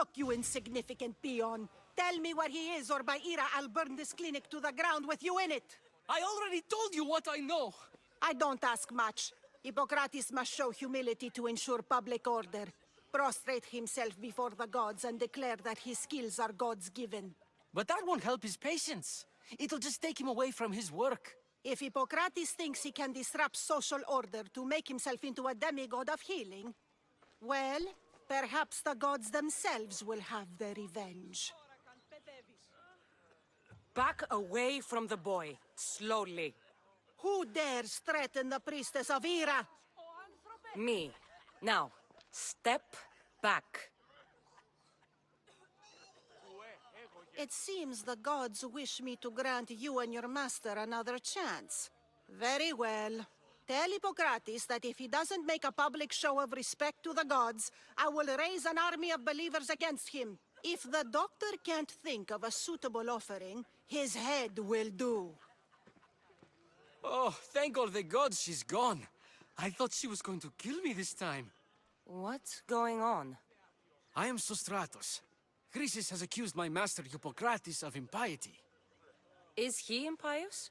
Look, you insignificant peon. Tell me where he is, or by Ira, I'll burn this clinic to the ground with you in it. I already told you what I know. I don't ask much. Hippocrates must show humility to ensure public order. Prostrate himself before the gods and declare that his skills are God's given. But that won't help his patients. It'll just take him away from his work. If Hippocrates thinks he can disrupt social order to make himself into a demigod of healing, well, perhaps the gods themselves will have their revenge. Back away from the boy, slowly. Who dares threaten the priestess of Ira? Me. Now, step back. It seems the gods wish me to grant you and your master another chance. Very well. Tell Hippocrates that if he doesn't make a public show of respect to the gods, I will raise an army of believers against him. If the doctor can't think of a suitable offering, his head will do. Oh, thank all the gods she's gone. I thought she was going to kill me this time. What's going on? I am Sostratos. Chrysis has accused my master Hippocrates of impiety. Is he impious?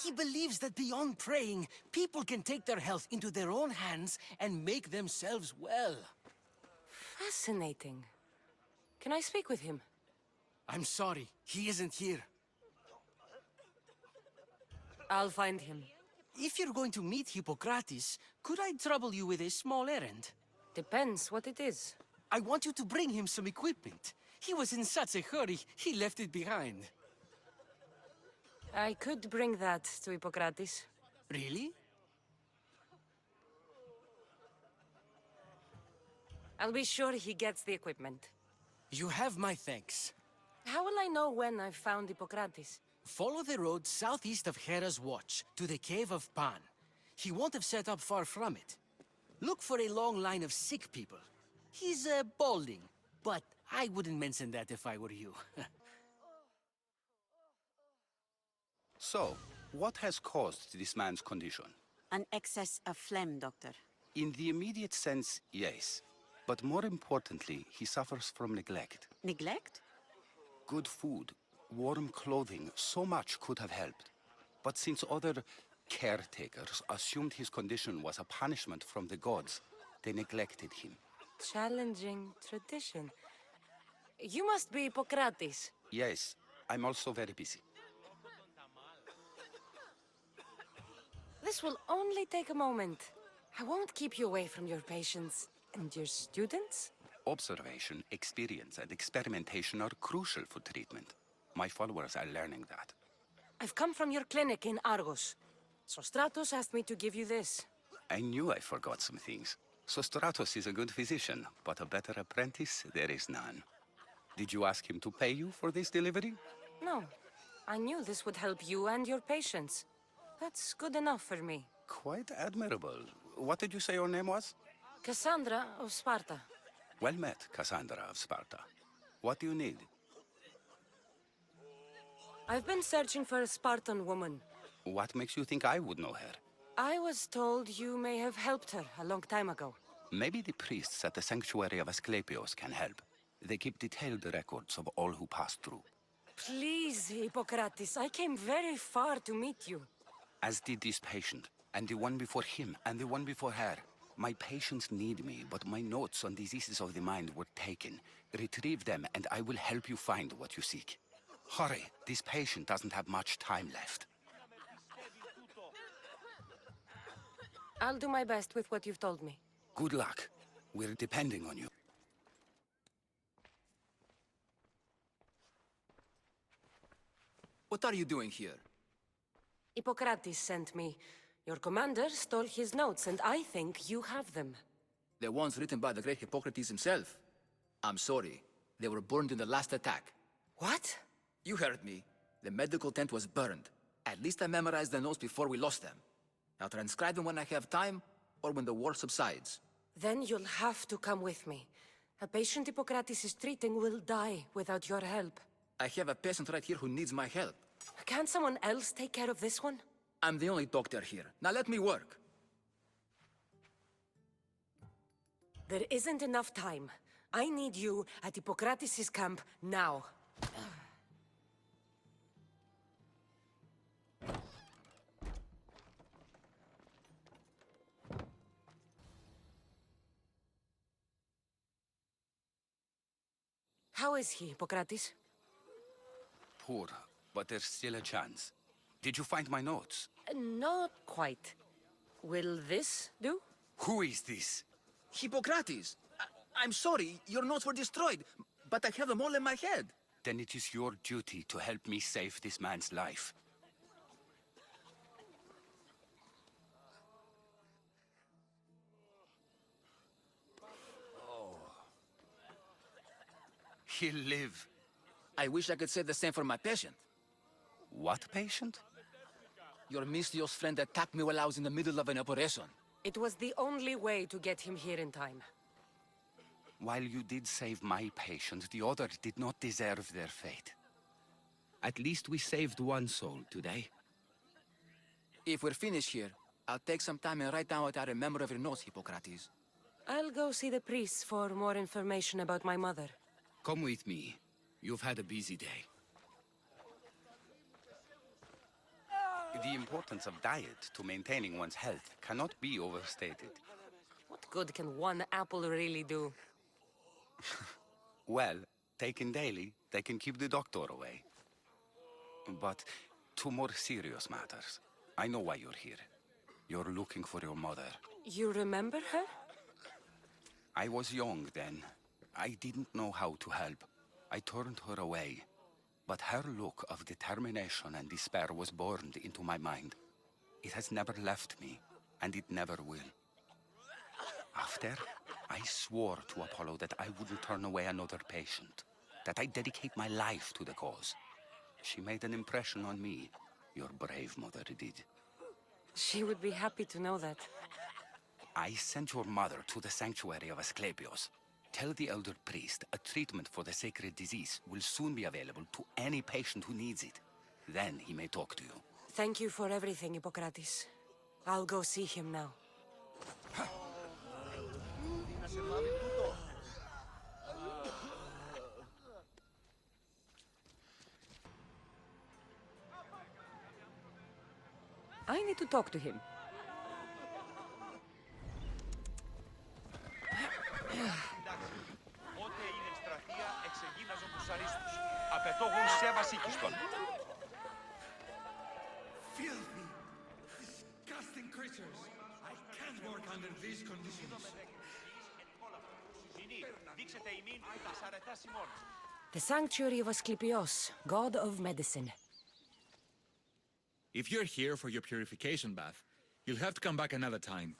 He believes that beyond praying, people can take their health into their own hands and make themselves well. Fascinating. Can I speak with him? I'm sorry, he isn't here. I'll find him. If you're going to meet Hippocrates, could I trouble you with a small errand? Depends what it is. I want you to bring him some equipment. He was in such a hurry, he left it behind. I could bring that to Hippocrates. Really? I'll be sure he gets the equipment. You have my thanks. How will I know when I've found Hippocrates? Follow the road southeast of Hera's Watch, to the Cave of Pan. He won't have set up far from it. Look for a long line of sick people. He's, balding, but I wouldn't mention that if I were you. So, what has caused this man's condition? An excess of phlegm, Doctor. In the immediate sense, yes. But more importantly, he suffers from neglect. Neglect? Good food, warm clothing, so much could have helped. But since other caretakers assumed his condition was a punishment from the gods, they neglected him. Challenging tradition. You must be Hippocrates. Yes, I'm also very busy. This will only take a moment. I won't keep you away from your patients. And your students? Observation, experience, and experimentation are crucial for treatment. My followers are learning that. I've come from your clinic in Argos. Sostratos asked me to give you this. I knew I forgot some things. Sostratos is a good physician, but a better apprentice there is none. Did you ask him to pay you for this delivery? No. I knew this would help you and your patients. That's good enough for me. Quite admirable. What did you say your name was? Cassandra of Sparta. Well met, Cassandra of Sparta. What do you need? I've been searching for a Spartan woman. What makes you think I would know her? I was told you may have helped her a long time ago. Maybe the priests at the sanctuary of Asclepios can help. They keep detailed records of all who pass through. Please, Hippocrates, I came very far to meet you. As did this patient, and the one before him, and the one before her. My patients need me, but my notes on diseases of the mind were taken. Retrieve them, and I will help you find what you seek. Hurry, this patient doesn't have much time left. I'll do my best with what you've told me. Good luck. We're depending on you. What are you doing here? Hippocrates sent me. Your commander stole his notes, and I think you have them. The ones written by the great Hippocrates himself. I'm sorry. They were burned in the last attack. What? You heard me. The medical tent was burned. At least I memorized the notes before we lost them. I'll transcribe them when I have time, or when the war subsides. Then you'll have to come with me. A patient Hippocrates is treating will die without your help. I have a patient right here who needs my help. Can't someone else take care of this one? I'm the only doctor here. Now let me work. There isn't enough time. I need you at Hippocrates' camp now. How is he, Hippocrates? Poor, but there's still a chance. Did you find my notes? Not quite. Will this do? Who is this? Hippocrates! I'm sorry, your notes were destroyed, but I have them all in my head. Then it is your duty to help me save this man's life. He'll live. I wish I could say the same for my patient. What patient? Your mysterious friend attacked me while I was in the middle of an operation. It was the only way to get him here in time. While you did save my patient, the others did not deserve their fate. At least we saved one soul today. If we're finished here, I'll take some time and write down what I remember of your notes, Hippocrates. I'll go see the priest for more information about my mother. Come with me. You've had a busy day. The importance of diet to maintaining one's health cannot be overstated. What good can one apple really do? Well, taken daily, they can keep the doctor away. But to more serious matters, I know why you're here. You're looking for your mother. You remember her? I was young then. I didn't know how to help. I turned her away. But her look of determination and despair was burned into my mind. It has never left me, and it never will. After, I swore to Apollo that I wouldn't turn away another patient, that I'd dedicate my life to the cause. She made an impression on me. Your brave mother did. She would be happy to know that. I sent your mother to the sanctuary of Asclepios. Tell the elder priest a treatment for the sacred disease will soon be available to any patient who needs it. Then he may talk to you. Thank you for everything, Hippocrates. I'll go see him now. I need to talk to him. Ότε είναι εκστρατεία, εξεγίναζον τους αρίστους. Απαιτώγουν σε βασίκιστον. Filthy, disgusting creatures. I can't work under these conditions. Δείξετε ημίν τις αρετάς ημών. The sanctuary of Asclepios, god of medicine. If you're here for your purification bath, you'll have to come back another time.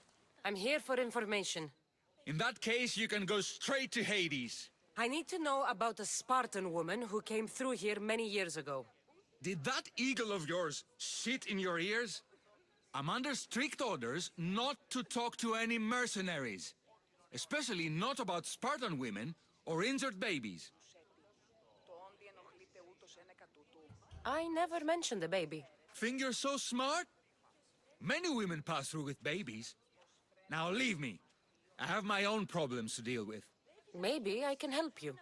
I'm here for information. In that case, you can go straight to Hades. I need to know about a Spartan woman who came through here many years ago. Did that eagle of yours shit in your ears? I'm under strict orders not to talk to any mercenaries. Especially not about Spartan women or injured babies. I never mentioned a baby. Think you're so smart? Many women pass through with babies. Now leave me. I have my own problems to deal with. Maybe I can help you.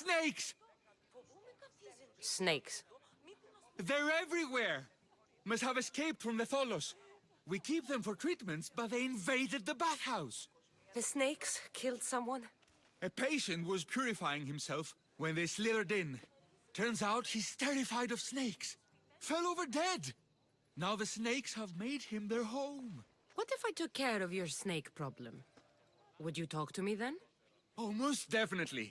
Snakes! Snakes. They're everywhere! Must have escaped from the Tholos. We keep them for treatments, but they invaded the bathhouse. The snakes killed someone? A patient was purifying himself when they slithered in. Turns out he's terrified of snakes. Fell over dead. Now the snakes have made him their home. What if I took care of your snake problem? Would you talk to me then? Oh, most definitely.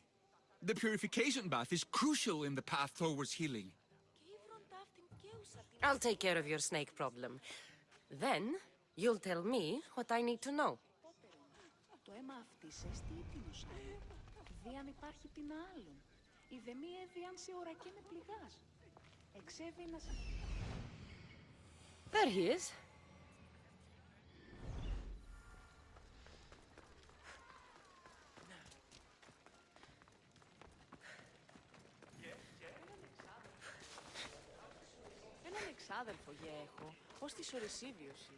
The purification bath is crucial in the path towards healing. I'll take care of your snake problem. Then, you'll tell me what I need to know. Το αίμα αυτής τι ήττηνος Δίαν υπάρχει την άλλον. Η δεμή έβιαν σε ορακέ με πληγάς. Εξέβη να σε... There he is. Έναν εξάδελφο γε έχω, ως της Ορυσίβιωση.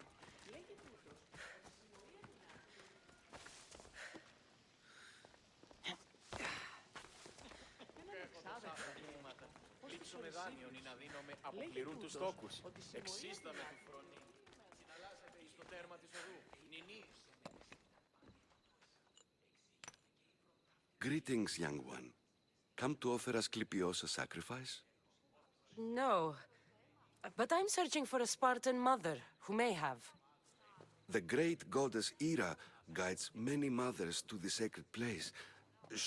σπάνιον ή να δίνομαι αποπληρούν τους τόκους. Εξίσταμε του φρονή. Συναλλάσσεται εις το τέρμα της οδού. Νινή. Greetings, young one. Come to offer Asclepios a sacrifice? No. But I'm searching for a Spartan mother who may have. The great goddess Hera guides many mothers to the sacred place.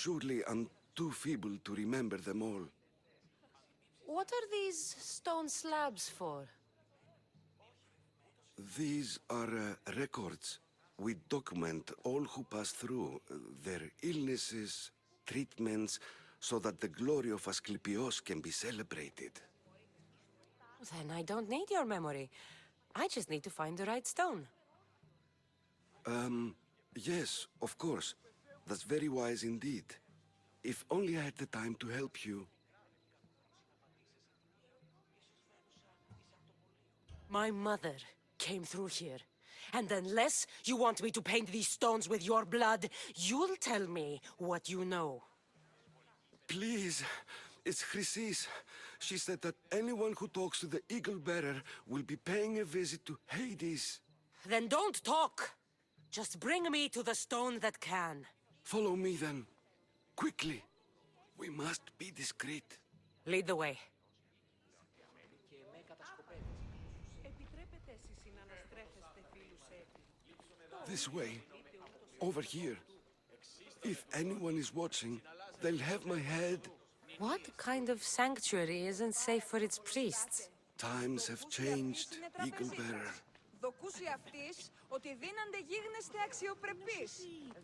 Surely I'm too feeble to remember them all. What are these stone slabs for? These are records. We document all who pass through, their illnesses, treatments, so that the glory of Asclepios can be celebrated. Then I don't need your memory. I just need to find the right stone. Yes, of course. That's very wise indeed. If only I had the time to help you. My mother came through here. And unless you want me to paint these stones with your blood, you'll tell me what you know. Please, it's Chrysis. She said that anyone who talks to the Eagle Bearer will be paying a visit to Hades. Then don't talk. Just bring me to the stone that can. Follow me then. Quickly. We must be discreet. Lead the way. Επιτρέπετε εσείς συναναστρέφεστε φίλους έτη. This way. Over here. If anyone is watching, they'll have my head. What kind of sanctuary isn't safe for its priests? Times have changed, Eagle Bearer. Δοκούσι αυτής ότι δίνανται γίγνεσθε αξιοπρεπείς.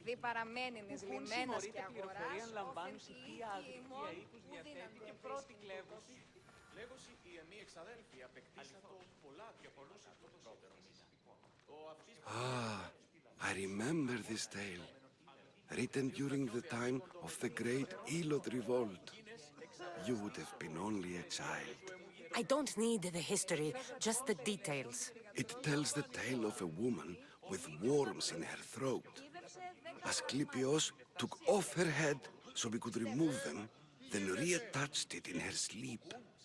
Δι παραμένινες λιμένας και αγοράς, λαμβάνουση όφεν ποια οίκοι αδικία ημών οίκους που διαθέτει δίναντο και πρώτη κλέβωση. Λέγωση η εμή εξαδέλφη απεκτήσατο πολλά πιο πολλούς από το πρώτερο. Ah, I remember this tale. Written during the time of the great Elot revolt. You would have been only a child. I don't need the history, just the details. It tells the tale of a woman with worms in her throat. Asclepios took off her head so we could remove them, then reattached it in her sleep.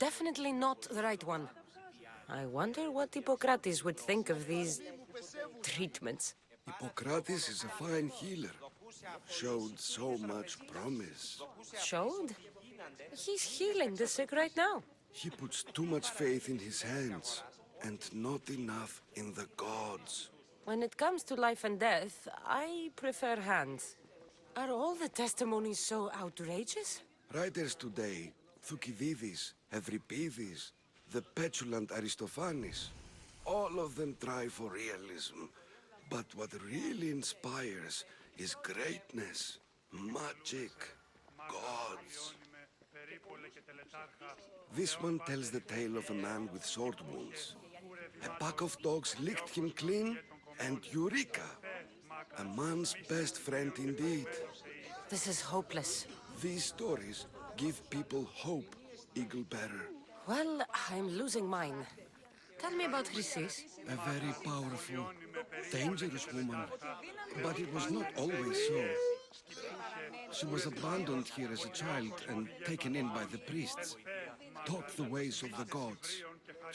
Definitely not the right one. I wonder what Hippocrates would think of these treatments. Hippocrates is a fine healer. Showed so much promise. Showed? He's healing the sick right now. He puts too much faith in his hands and not enough in the gods. When it comes to life and death, I prefer hands. Are all the testimonies so outrageous? Writers today, Thucydides, Euripides, the petulant Aristophanes, all of them try for realism. But what really inspires is greatness, magic, gods. This one tells the tale of a man with sword wounds. A pack of dogs licked him clean, and Eureka! A man's best friend indeed. This is hopeless. These stories give people hope, Eagle Bearer. Well, I'm losing mine. Tell me about Chrysis. A very powerful, dangerous woman. But it was not always so. She was abandoned here as a child and taken in by the priests. Taught the ways of the gods.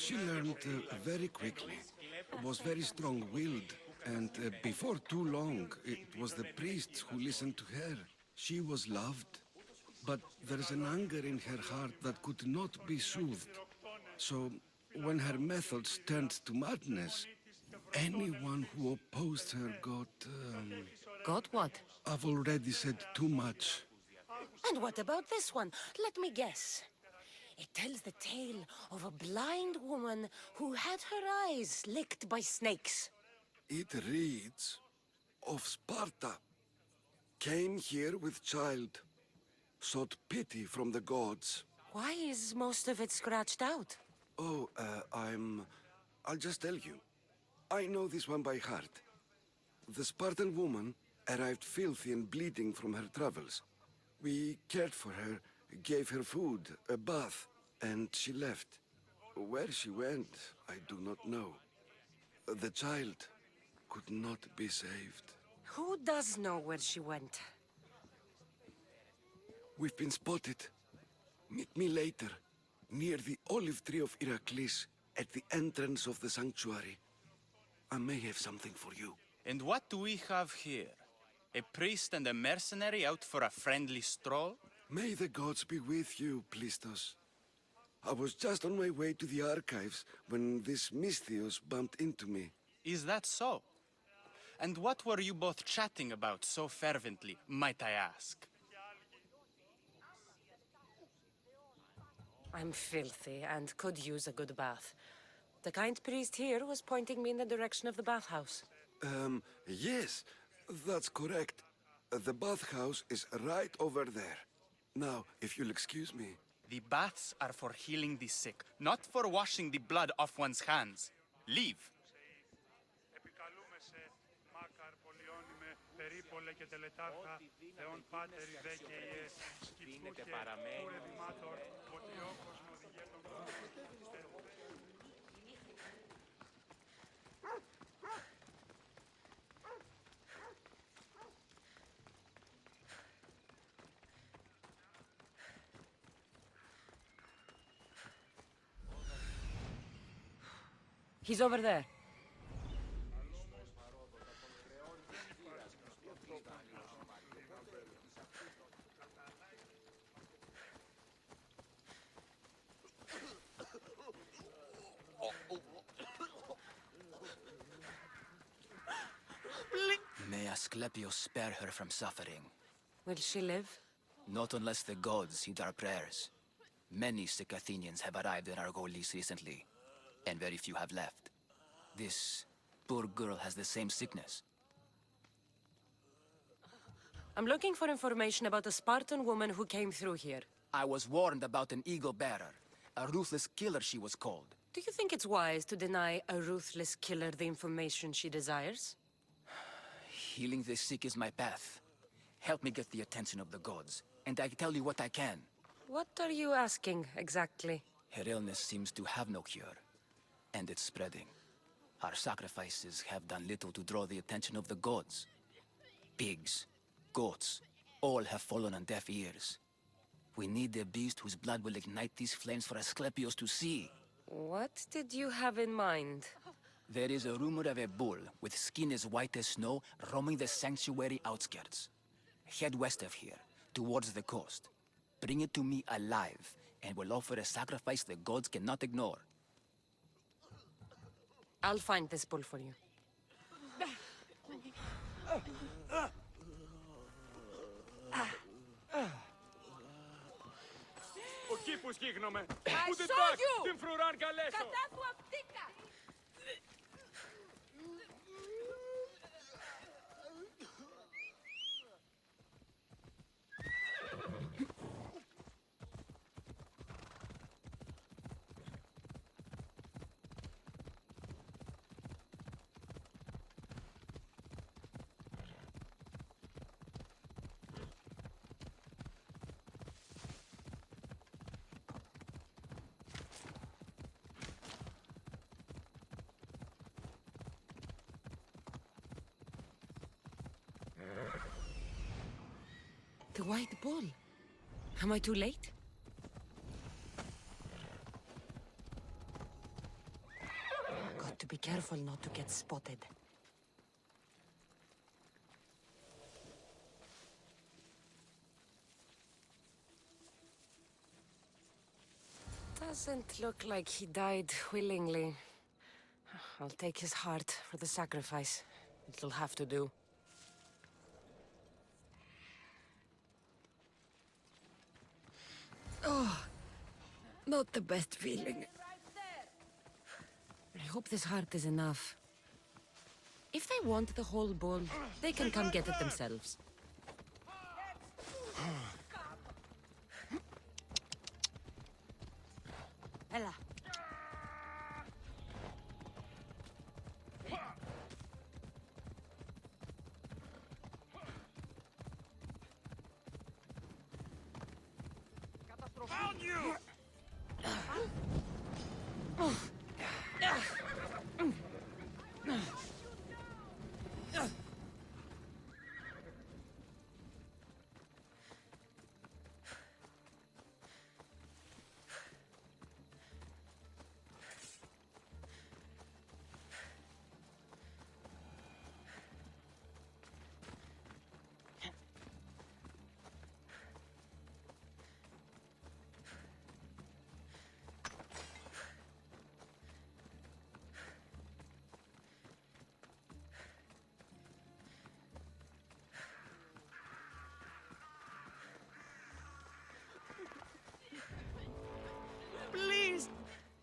She learned very quickly. Was very strong-willed. And before too long, it was the priests who listened to her. She was loved. But there's an anger in her heart that could not be soothed. So, when her methods turned to madness, anyone who opposed her got... Got what? I've already said too much. And what about this one? Let me guess. It tells the tale of a blind woman who had her eyes licked by snakes. It reads of Sparta. Came here with child. Sought pity from the gods. Why is most of it scratched out? Oh, I'll just tell you. I know this one by heart. The Spartan woman arrived filthy and bleeding from her travels. We cared for her, gave her food, a bath, and she left. Where she went, I do not know. The child could not be saved. Who does know where she went? We've been spotted. Meet me later. near the olive tree of Iraklis, at the entrance of the sanctuary. I may have something for you. And what do we have here? A priest and a mercenary out for a friendly stroll? May the gods be with you, Plistos. I was just on my way to the archives when this Misthios bumped into me. Is that so? And what were you both chatting about so fervently, might I ask? I'm filthy and could use a good bath. The kind priest here was pointing me in the direction of the bathhouse. Yes, that's correct. The bathhouse is right over there. Now, if you'll excuse me. The baths are for healing the sick, not for washing the blood off one's hands. Leave. He's over there. May Asclepius spare her from suffering. Will she live? Not unless the gods heed our prayers. Many sick Athenians have arrived in Argolis recently, and very few have left. This poor girl has the same sickness. I'm looking for information about a Spartan woman who came through here. I was warned about an eagle bearer. A ruthless killer, she was called. Do you think it's wise to deny a ruthless killer the information she desires? Healing the sick is my path. Help me get the attention of the gods, and I tell you what I can. What are you asking, exactly? Her illness seems to have no cure, and it's spreading. Our sacrifices have done little to draw the attention of the gods. Pigs, goats, all have fallen on deaf ears. We need a beast whose blood will ignite these flames for Asclepius to see. What did you have in mind? There is a rumor of a bull with skin as white as snow roaming the sanctuary outskirts. Head west of here, towards the coast. Bring it to me alive, and we'll offer a sacrifice the gods cannot ignore. I'll find this bull for you. Ο κήπους γίγνομαι. I Ούτε saw τάκ, you! την φρουράν καλέσω. Κατά του αυτίκα! The white bull. Am I too late? Got to be careful not to get spotted. Doesn't look like he died willingly. I'll take his heart for the sacrifice. It'll have to do. Oh, not the best feeling. I hope this heart is enough. If they want the whole bull, they can come get it themselves. Ella. Found you!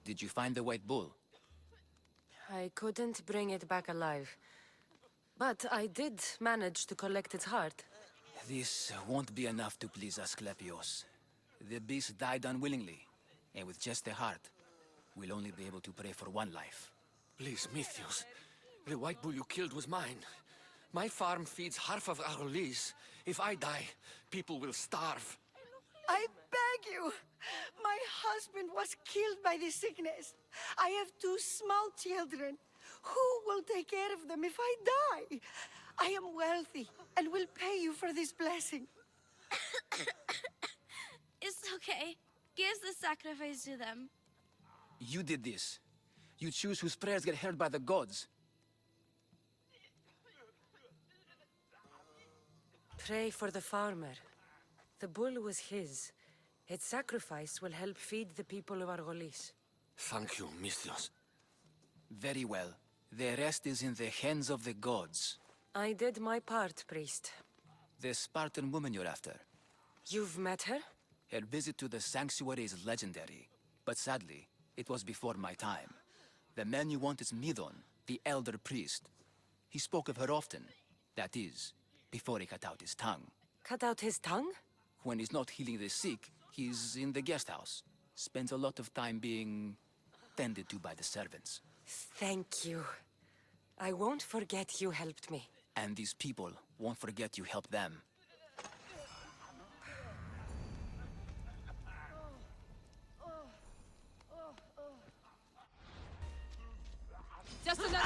Did you find the white bull? I couldn't bring it back alive. But I did manage to collect its heart. This won't be enough to please Asclepios. The beast died unwillingly, and with just a heart, we'll only be able to pray for one life. Please, Mythios. The white bull you killed was mine. My farm feeds half of Argolis. If I die, people will starve. I beg you! My husband was killed by this sickness. I have 2 small children. Who will take care of them if I die? I am wealthy and will pay you for this blessing. It's okay. Give the sacrifice to them. You did this. You choose whose prayers get heard by the gods. Pray for the farmer. The bull was his. Its sacrifice will help feed the people of Argolis. Thank you, Mythios. Very well. The rest is in the hands of the gods. I did my part, priest. The Spartan woman you're after. You've met her? Her visit to the sanctuary is legendary, but sadly, it was before my time. The man you want is Midon, the elder priest. He spoke of her often. That is, before he cut out his tongue. Cut out his tongue? When he's not healing the sick, he's in the guest house. Spends a lot of time being tended to by the servants. Thank you. I won't forget you helped me. And these people won't forget you helped them. Just another...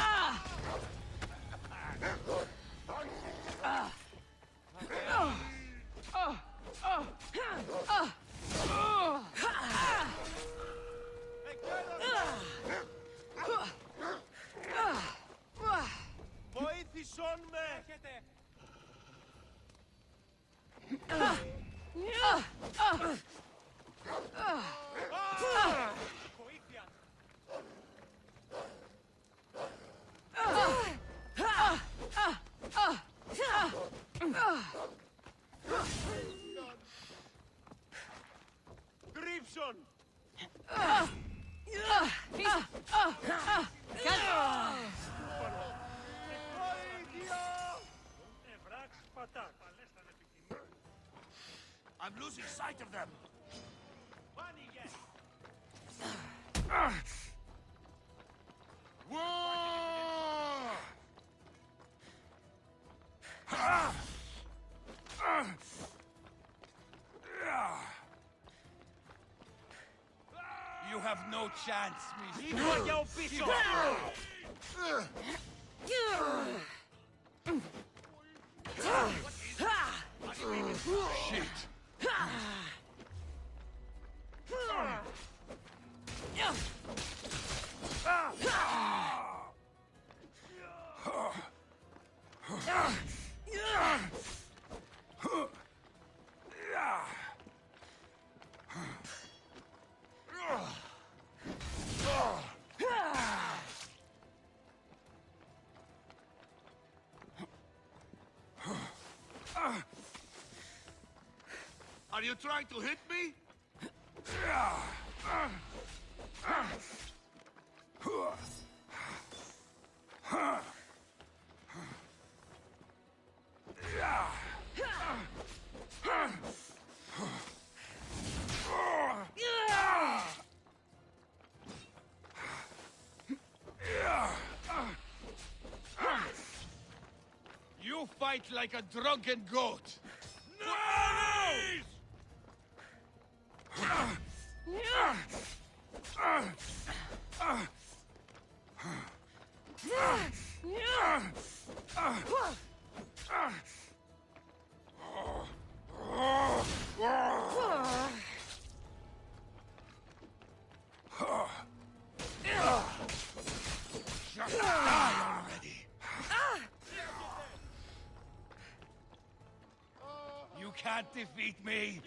Βοήθησόν με! Βοήθεια! Γρίψον! I'm losing sight of them. You have no chance, Miss. Shit. Are you trying to hit me? You fight like a drunken goat. No! Just die already. You can't defeat me.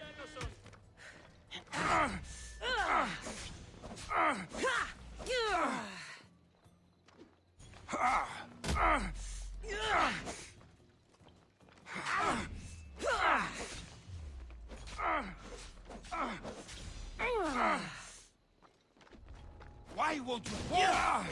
want to fall!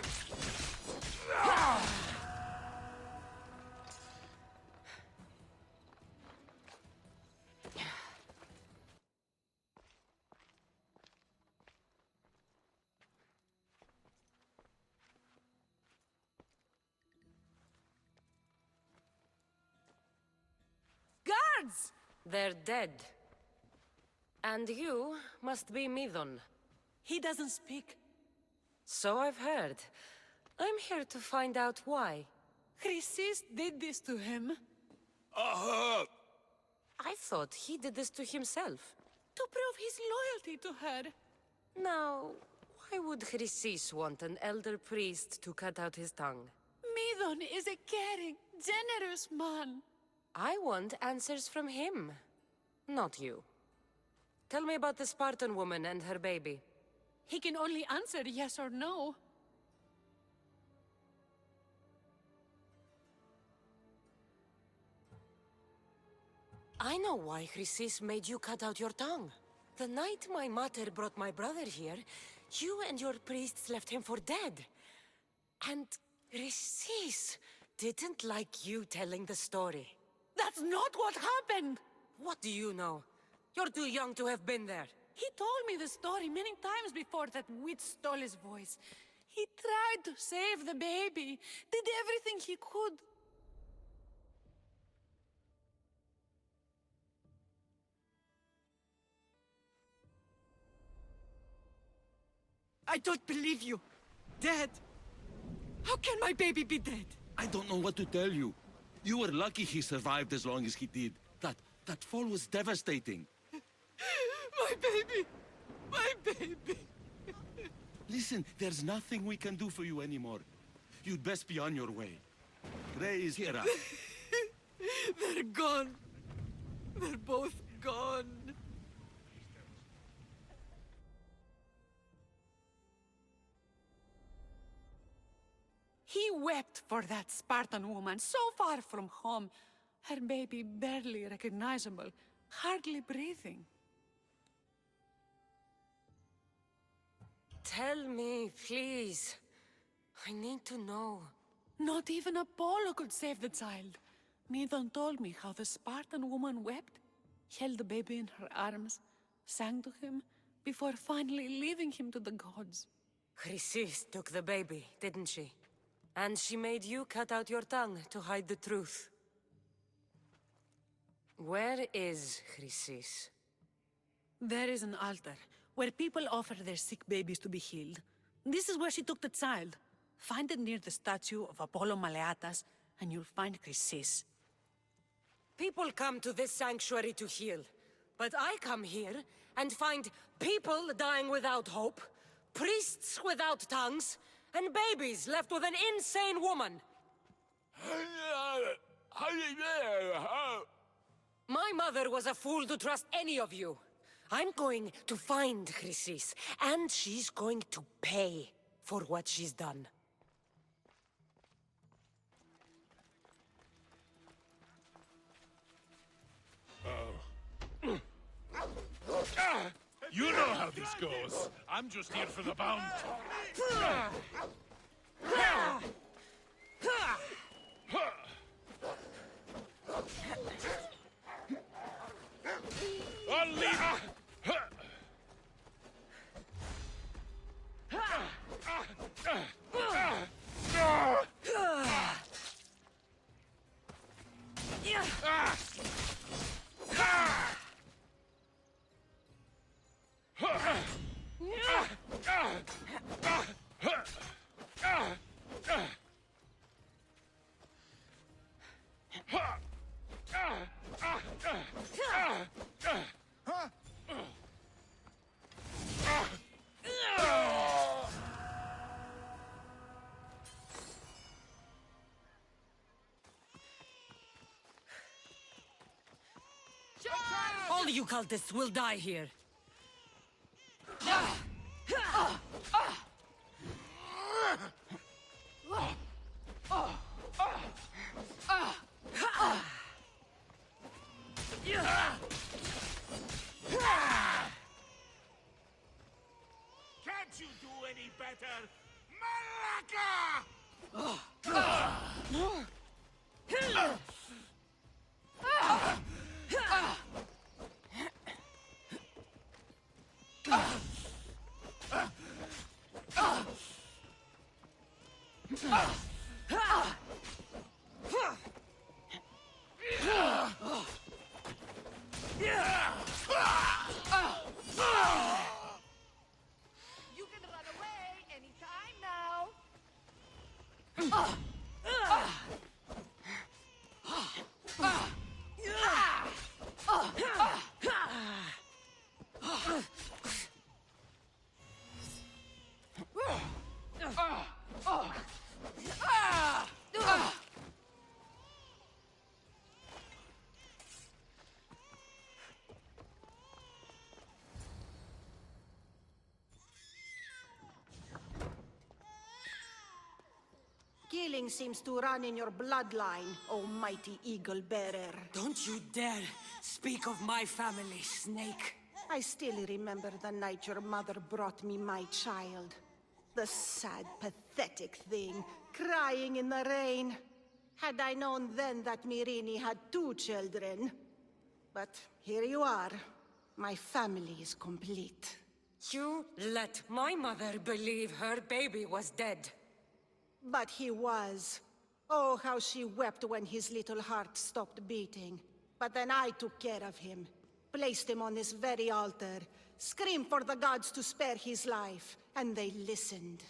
Guards! They're dead. And you must be Midon. He doesn't speak. So I've heard. I'm here to find out why. Chrysis did this to him. I thought he did this to himself. To prove his loyalty to her. Now, why would Chrysis want an elder priest to cut out his tongue? Midon is a caring, generous man. I want answers from him, not you. Tell me about the Spartan woman and her baby. He can only answer yes or no. I know why Chrysis made you cut out your tongue. The night my mother brought my brother here, you and your priests left him for dead. And Chrysis didn't like you telling the story. That's not what happened! What do you know? You're too young to have been there. He told me the story many times before that witch stole his voice. He tried to save the baby, did everything he could. I don't believe you. Dead? How can my baby be dead? I don't know what to tell you. You were lucky he survived as long as he did. That fall was devastating. My baby! My baby! Listen, there's nothing we can do for you anymore. You'd best be on your way. Gray is here. They're gone. They're both gone. He wept for that Spartan woman, so far from home. Her baby barely recognizable, hardly breathing. Tell me, please. I need to know. Not even Apollo could save the child. Midon told me how the Spartan woman wept, held the baby in her arms, sang to him, before finally leaving him to the gods. Chrysis took the baby, didn't she? And she made you cut out your tongue to hide the truth. Where is Chrysis? There is an altar, where people offer their sick babies to be healed. This is where she took the child. Find it near the statue of Apollo Maleatas, and you'll find Chrysis. People come to this sanctuary to heal. But I come here and find people dying without hope, priests without tongues, and babies left with an insane woman. My mother was a fool to trust any of you. I'm going to find Chrysis, and she's going to pay for what she's done. You know how this goes. I'm just here for the bounty. I'll leave. All you cultists will die here. Can't you do any better? You can run away anytime now. Killing seems to run in your bloodline, oh mighty eagle bearer. Don't you dare speak of my family, Snake. I still remember the night your mother brought me my child. The sad, pathetic thing, crying in the rain. Had I known then that Mirini had 2 children. But here you are. My family is complete. You let my mother believe her baby was dead. But he was. Oh, how she wept when his little heart stopped beating. But then I took care of him. Placed him on this very altar. Screamed for the gods to spare his life. And they listened.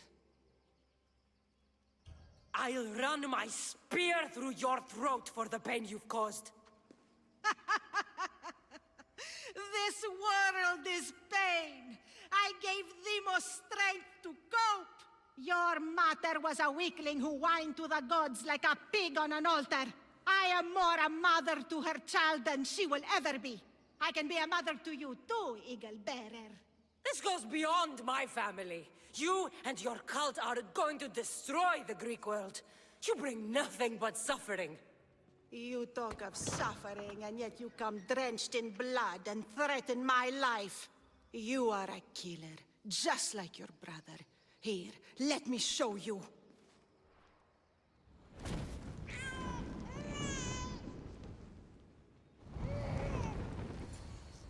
I'll run my spear through your throat for the pain you've caused. This world is pain. I gave Demo strength to cope. Your mater was a weakling who whined to the gods like a pig on an altar. I am more a mother to her child than she will ever be. I can be a mother to you too, Eagle Bearer. This goes beyond my family. You and your cult are going to destroy the Greek world. You bring nothing but suffering. You talk of suffering, and yet you come drenched in blood and threaten my life. You are a killer, just like your brother. Here, let me show you.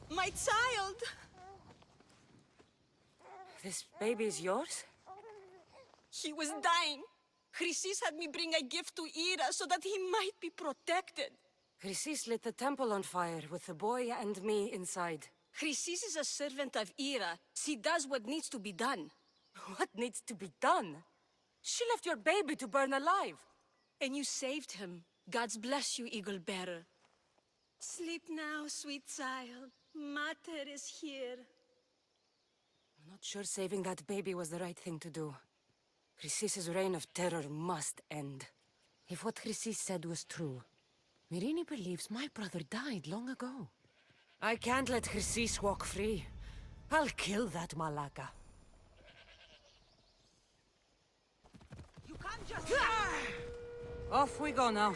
My child! This baby is yours? He was dying. Chrysis had me bring a gift to Ira so that he might be protected. Chrysis lit the temple on fire with the boy and me inside. Chrysis is a servant of Ira. She does what needs to be done. What needs to be done? She left your baby to burn alive. And you saved him. Gods bless you, Eagle Bearer. Sleep now, sweet child. Mater is here. I'm not sure saving that baby was the right thing to do. Chrysis' reign of terror must end. If what Chrysis said was true, Mirini believes my brother died long ago. I can't let Chrysis walk free. I'll kill that Malaka. You can't just... Off we go now.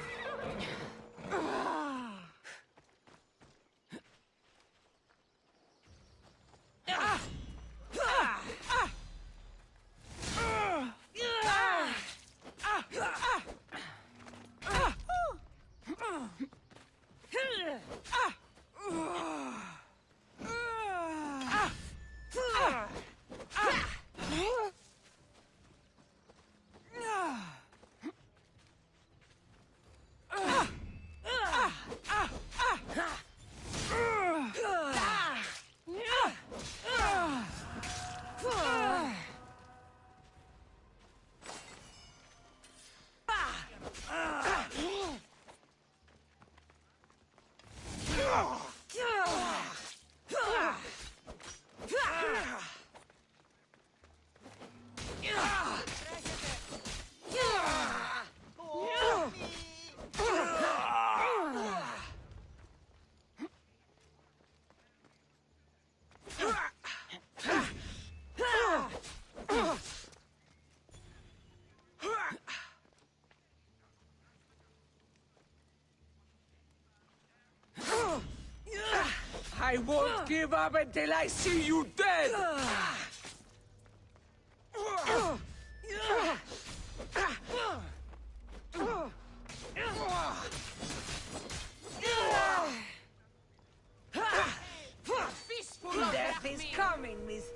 I won't give up until I see you dead!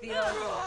the other.